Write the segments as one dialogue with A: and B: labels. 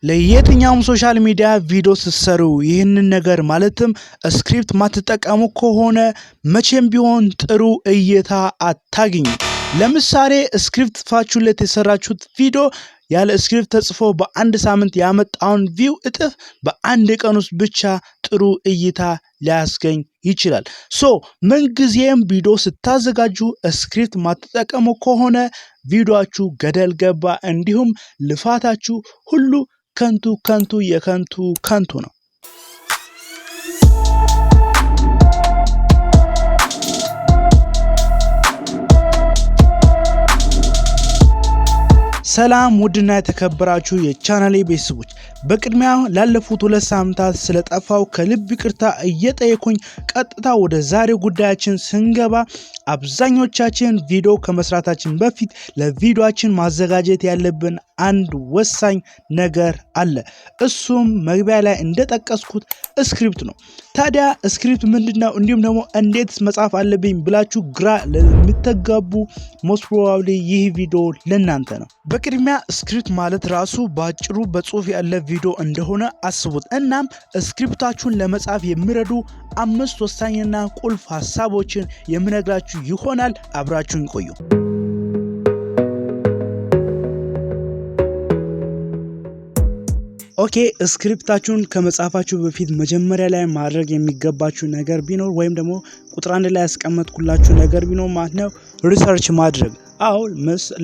A: ለየትኛውም ሶሻል ሚዲያ ቪዲዮ ስትሰሩ ይህንን ነገር ማለትም ስክሪፕት ማትጠቀሙ ከሆነ መቼም ቢሆን ጥሩ እይታ አታገኙ። ለምሳሌ ስክሪፕት ጽፋችሁለት የሰራችሁት ቪዲዮ ያለ ስክሪፕት ተጽፎ በአንድ ሳምንት ያመጣውን ቪው እጥፍ በአንድ ቀን ውስጥ ብቻ ጥሩ እይታ ሊያስገኝ ይችላል። ምንጊዜም ቪዲዮ ስታዘጋጁ ስክሪፕት ማትጠቀሙ ከሆነ ቪዲዮአችሁ ገደል ገባ፣ እንዲሁም ልፋታችሁ ሁሉ ከንቱ ነው። ሰላም ውድና የተከበራችሁ የቻናሌ ቤተሰቦች፣ በቅድሚያ ላለፉት 2 ሳምንታት ስለጠፋው ከልብ ይቅርታ እየጠየኩኝ ቀጥታ ወደ ዛሬው ጉዳያችን ስንገባ አብዛኞቻችን ቪዲዮ ከመስራታችን በፊት ለቪዲዮአችን ማዘጋጀት ያለብን አንድ ወሳኝ ነገር አለ። እሱም መግቢያ ላይ እንደጠቀስኩት ስክሪፕት ነው። ታዲያ ስክሪፕት ምንድነው እንዲሁም ደግሞ እንዴት መጻፍ አለብኝ ብላችሁ ግራ ለምትጋቡ ሞስት ፕሮባብሊ ይህ ቪዲዮ ለእናንተ ነው። በቅድሚያ ስክሪፕት ማለት ራሱ ባጭሩ በጽሁፍ ያለ ቪዲዮ እንደሆነ አስቡት። እናም ስክሪፕታችሁን ለመጻፍ የሚረዱ 5 ወሳኝና ቁልፍ ሀሳቦችን የምነግራችሁ ይሆናል። አብራችሁን ቆዩ። ኦኬ፣ ስክሪፕታችሁን ከመጻፋችሁ በፊት መጀመሪያ ላይ ማድረግ የሚገባችሁ ነገር ቢኖር ወይም ደግሞ ቁጥር 1 ላይ ያስቀመጥኩላችሁ ነገር ቢኖር ማለት ነው ሪሰርች ማድረግ። አዎ፣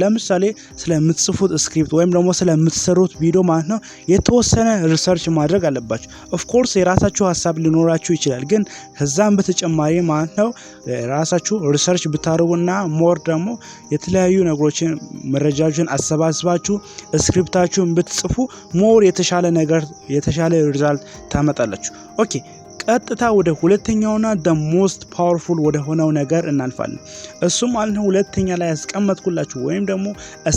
A: ለምሳሌ ስለምትጽፉት ስክሪፕት ወይም ደግሞ ስለምትሰሩት ቪዲዮ ማለት ነው የተወሰነ ሪሰርች ማድረግ አለባችሁ። ኦፍ ኮርስ የራሳችሁ ሀሳብ ሊኖራችሁ ይችላል፣ ግን ከዛም በተጨማሪ ማለት ነው ራሳችሁ ሪሰርች ብታደርጉና ሞር ደግሞ የተለያዩ ነገሮችን መረጃዎችን አሰባስባችሁ ስክሪፕታችሁን ብትጽፉ ሞር የተሻለ ሪዛልት ታመጣላችሁ። ኦኬ፣ ቀጥታ ወደ ሁለተኛውና ሞስት ፓወርፉል ወደ ሆነው ነገር እናልፋለን። እሱም ማለት ነው ሁለተኛ ላይ ያስቀመጥኩላችሁ ወይም ደግሞ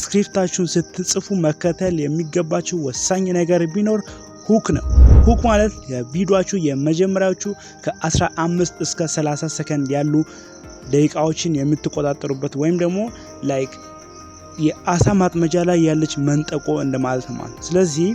A: ስክሪፕታችሁን ስትጽፉ መከተል የሚገባችሁ ወሳኝ ነገር ቢኖር ሁክ ነው። ሁክ ማለት የቪዲዮአችሁ የመጀመሪያዎቹ ከ15 እስከ 30 ሰከንድ ያሉ ደቂቃዎችን የምትቆጣጠሩበት ወይም ደግሞ ላይክ የአሳ ማጥመጃ ላይ ያለች መንጠቆ እንደማለት ነው። ስለዚህ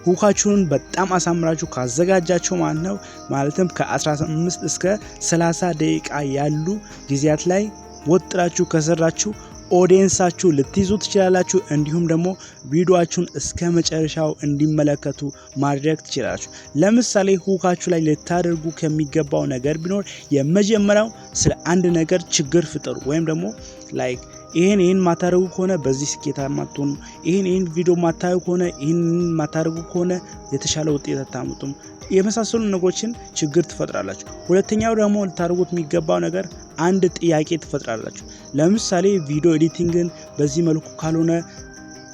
A: ሁካችሁን በጣም አሳምራችሁ ካዘጋጃችሁ ማለት ነው ማለትም ከ15 እስከ 30 ደቂቃ ያሉ ጊዜያት ላይ ወጥራችሁ ከሰራችሁ ኦዲየንሳችሁ ልትይዙ ትችላላችሁ። እንዲሁም ደግሞ ቪዲዮአችሁን እስከ መጨረሻው እንዲመለከቱ ማድረግ ትችላላችሁ። ለምሳሌ ሁካችሁ ላይ ልታደርጉ ከሚገባው ነገር ቢኖር የመጀመሪያው ስለ አንድ ነገር ችግር ፍጠሩ ወይም ደግሞ ላይክ ይሄን ማታረጉ ከሆነ በዚህ ስኬታማ አትሆኑ፣ ይሄን ቪዲዮ ማታዩ ከሆነ ይሄን ማታረጉ ከሆነ የተሻለ ውጤት አታመጡም፣ የመሳሰሉ ነገሮችን ችግር ትፈጥራላችሁ። ሁለተኛው ደግሞ ልታደርጉት የሚገባው ነገር አንድ ጥያቄ ትፈጥራላችሁ። ለምሳሌ ቪዲዮ ኤዲቲንግን በዚህ መልኩ ካልሆነ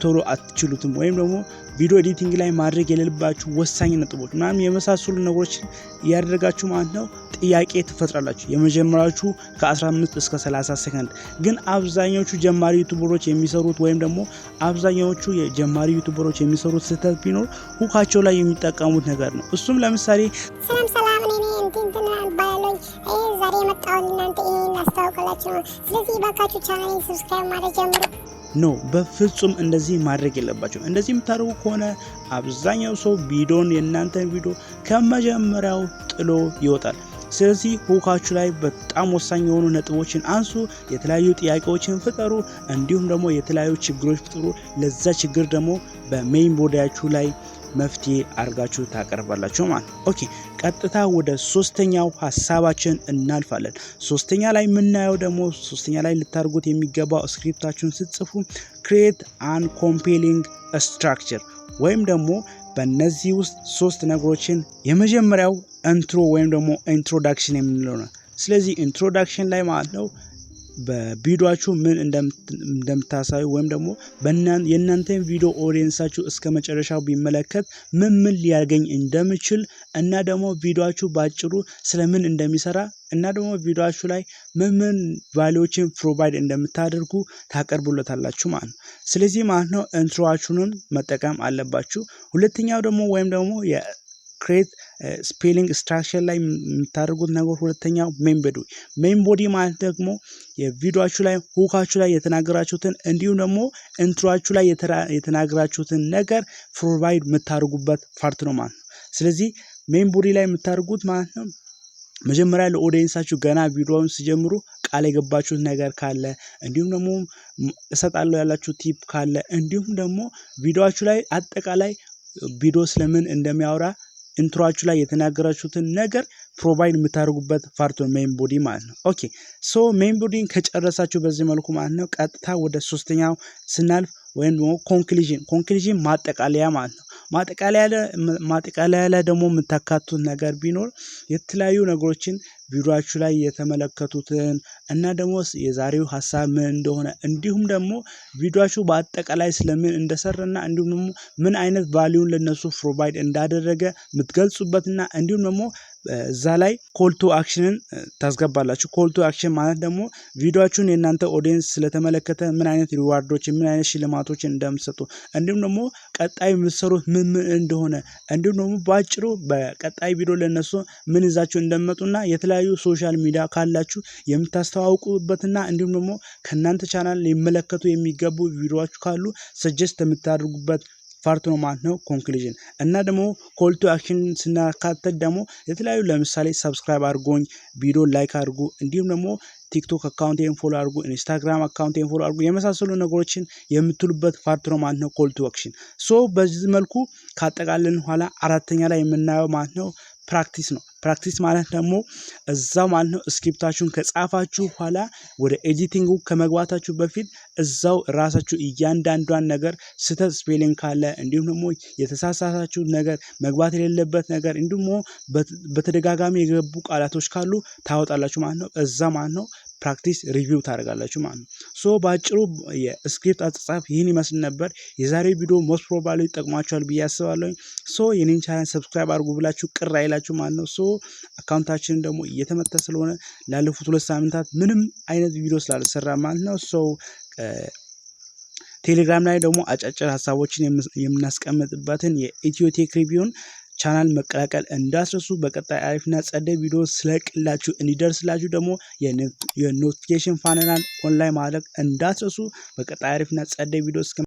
A: ቶሎ አትችሉትም፣ ወይም ደግሞ ቪዲዮ ኤዲቲንግ ላይ ማድረግ የሌለባችሁ ወሳኝ ነጥቦች ምናምን የመሳሰሉ ነገሮችን ያደረጋችሁ ማለት ነው ጥያቄ ትፈጥራላችሁ። የመጀመሪያዎቹ ከ15 እስከ 30 ሰከንድ። ግን አብዛኞቹ ጀማሪ ዩቲዩበሮች የሚሰሩት ወይም ደግሞ አብዛኞቹ የጀማሪ ዩቲዩበሮች የሚሰሩት ስህተት ቢኖር ሁካቸው ላይ የሚጠቀሙት ነገር ነው። እሱም ለምሳሌ
B: ሰላም እኔ እንትን ባያለኝ ዛሬ የመጣሁት እናንተ ይሄን አስተዋውቃላችሁ ነው። ስለዚህ ባካችሁ ቻናሌን ሰብስክራይብ ማድረግ ጀምሩ።
A: ኖ፣ በፍጹም እንደዚህ ማድረግ የለባችሁም። እንደዚህ የምታደርጉ ከሆነ አብዛኛው ሰው የእናንተን ቪዲዮ ከመጀመሪያው ጥሎ ይወጣል። ስለዚህ ሁካችሁ ላይ በጣም ወሳኝ የሆኑ ነጥቦችን አንሱ፣ የተለያዩ ጥያቄዎችን ፍጠሩ፣ እንዲሁም ደግሞ የተለያዩ ችግሮች ፍጠሩ። ለዛ ችግር ደግሞ በሜይን ቦዲያችሁ ላይ መፍትሄ አድርጋችሁ ታቀርባላችሁ ማለት ነው። ኦኬ፣ ቀጥታ ወደ ሶስተኛው ሀሳባችን እናልፋለን። ሶስተኛ ላይ የምናየው ደግሞ ሶስተኛ ላይ ልታደርጉት የሚገባው ስክሪፕታችሁን ስትጽፉ ክሬት አን ኮምፔሊንግ ስትራክቸር ወይም ደግሞ በእነዚህ ውስጥ 3 ነገሮችን የመጀመሪያው ኢንትሮ ወይም ደግሞ ኢንትሮዳክሽን የምንለው ነው። ስለዚህ ኢንትሮዳክሽን ላይ ማለት ነው በቪዲዮአችሁ ምን እንደምታሳዩ ወይም ደግሞ የእናንተን ቪዲዮ ኦዲየንሳችሁ እስከ መጨረሻው ቢመለከት ምን ሊያገኝ እንደሚችል እና ደግሞ ቪዲዮአችሁ ባጭሩ ስለምን እንደሚሰራ እና ደግሞ ቪዲዮአችሁ ላይ ምን ቫልዩዎችን ፕሮቫይድ እንደምታደርጉ ታቀርቡለታላችሁ ማለት ነው። ስለዚህ ማለት ነው ኢንትሮአችሁን መጠቀም አለባችሁ። ሁለተኛው ደግሞ ወይም ደግሞ ክሬት ስፔሊንግ ስትራክቸር ላይ የምታደርጉት ነገር ሁለተኛው ሜን ቦዲ ማለት ደግሞ የቪዲዮአችሁ ላይ ሁካችሁ ላይ የተናገራችሁትን እንዲሁም ደግሞ ኢንትሮአችሁ ላይ የተናገራችሁትን ነገር ፕሮቫይድ የምታደርጉበት ፓርት ነው ማለት ነው። ስለዚህ ሜን ቦዲ ላይ የምታደርጉት ማለት ነው መጀመሪያ ለኦዲየንሳችሁ ገና ቪዲዮውን ሲጀምሩ ቃል የገባችሁት ነገር ካለ እንዲሁም ደግሞ እሰጣለሁ ያላችሁ ቲፕ ካለ እንዲሁም ደግሞ ቪዲዮአችሁ ላይ አጠቃላይ ቪዲዮ ስለምን እንደሚያወራ ኢንትሮአችሁ ላይ የተናገራችሁትን ነገር ፕሮቫይድ የምታደርጉበት ፓርት ነው ሜን ቦዲ ማለት ነው። ኦኬ ሶ ሜን ቦዲን ከጨረሳችሁ በዚህ መልኩ ማለት ነው ቀጥታ ወደ ሶስተኛው ስናልፍ ወይም ደግሞ ኮንክሉዥን ማጠቃለያ ማለት ነው። ማጠቃለያ ላይ ደግሞ የምታካቱት ነገር ቢኖር የተለያዩ ነገሮችን ቪዲዮአችሁ ላይ የተመለከቱትን እና ደግሞ የዛሬው ሀሳብ ምን እንደሆነ እንዲሁም ደግሞ ቪዲዮአችሁ በአጠቃላይ ስለምን እንደሰራና እንዲሁም ደግሞ ምን አይነት ቫልዩን ለነሱ ፕሮቫይድ እንዳደረገ የምትገልጹበትና እንዲሁም ደግሞ እዛ ላይ ኮል ቱ አክሽንን ታስገባላችሁ። ኮል ቱ አክሽን ማለት ደግሞ ቪዲዮአችሁን የእናንተ ኦዲየንስ ስለተመለከተ ምን አይነት ሪዋርዶች ምን አይነት ሽልማቶችን እንደምትሰጡ እንዲሁም ደግሞ ቀጣይ የምትሰሩት ምን እንደሆነ እንዲሁም ደግሞ በአጭሩ በቀጣይ ቪዲዮ ለነሱ ምን ይዛችሁ እንደምትመጡና የተለያዩ ሶሻል ሚዲያ ካላችሁ የምታስተዋውቁበትና እንዲሁም ደግሞ ከእናንተ ቻናል ሊመለከቱ የሚገቡ ቪዲዮዎች ካሉ ሰጀስት የምታደርጉበት ፓርት ነው ማለት ነው ኮንክሉዥን። እና ደግሞ ኮል ቱ አክሽን ስናካተት ደግሞ የተለያዩ ለምሳሌ ሰብስክራይብ አድርጉኝ፣ ቪዲዮ ላይክ አድርጉ፣ እንዲሁም ደግሞ ቲክቶክ አካውንቴን ፎሎ አድርጉ፣ ኢንስታግራም አካውንቴን ፎሎ አድርጉ የመሳሰሉ ነገሮችን የምትሉበት ፓርት ነው ማለት ነው ኮል ቱ አክሽን። ሶ በዚህ መልኩ ካጠቃለን ኋላ አራተኛ ላይ የምናየው ማለት ነው ፕራክቲስ ነው። ፕራክቲስ ማለት ደግሞ እዛው ማለት ነው ስክሪፕታችሁን ከጻፋችሁ ኋላ ወደ ኤዲቲንጉ ከመግባታችሁ በፊት እዛው ራሳችሁ እያንዳንዷን ነገር ስህተት ስፔሊንግ ካለ እንዲሁም ደግሞ የተሳሳታችሁ ነገር መግባት የሌለበት ነገር እንዲሁም በተደጋጋሚ የገቡ ቃላቶች ካሉ ታወጣላችሁ ማለት ነው። እዛ ማለት ነው ፕራክቲስ ሪቪው ታደርጋላችሁ ማለት ነው። ሶ በአጭሩ የስክሪፕት አጻጻፍ ይህን ይመስል ነበር። የዛሬው ቪዲዮ ሞስት ፕሮባብሊ ይጠቅማችኋል ብዬ አስባለሁ። ሶ የኔን ቻናል ሰብስክራይብ አድርጉ ብላችሁ ቅር አይላችሁ ማለት ነው። ሶ አካውንታችን ደግሞ እየተመታ ስለሆነ ላለፉት 2 ሳምንታት ምንም አይነት ቪዲዮ ስላልሰራ ማለት ነው። ሶ ቴሌግራም ላይ ደግሞ አጫጭር ሀሳቦችን የምናስቀምጥበትን የኢትዮ ቴክ ሪቪውን ቻናል መቀላቀል እንዳትረሱ። በቀጣይ አሪፍና ጸደይ ቪዲዮ ስለቅላችሁ እንዲደርስላችሁ ደግሞ የኖቲፊኬሽን ፓነልን ኦንላይን ማድረግ እንዳትረሱ። በቀጣይ አሪፍና ጸደይ ቪዲዮ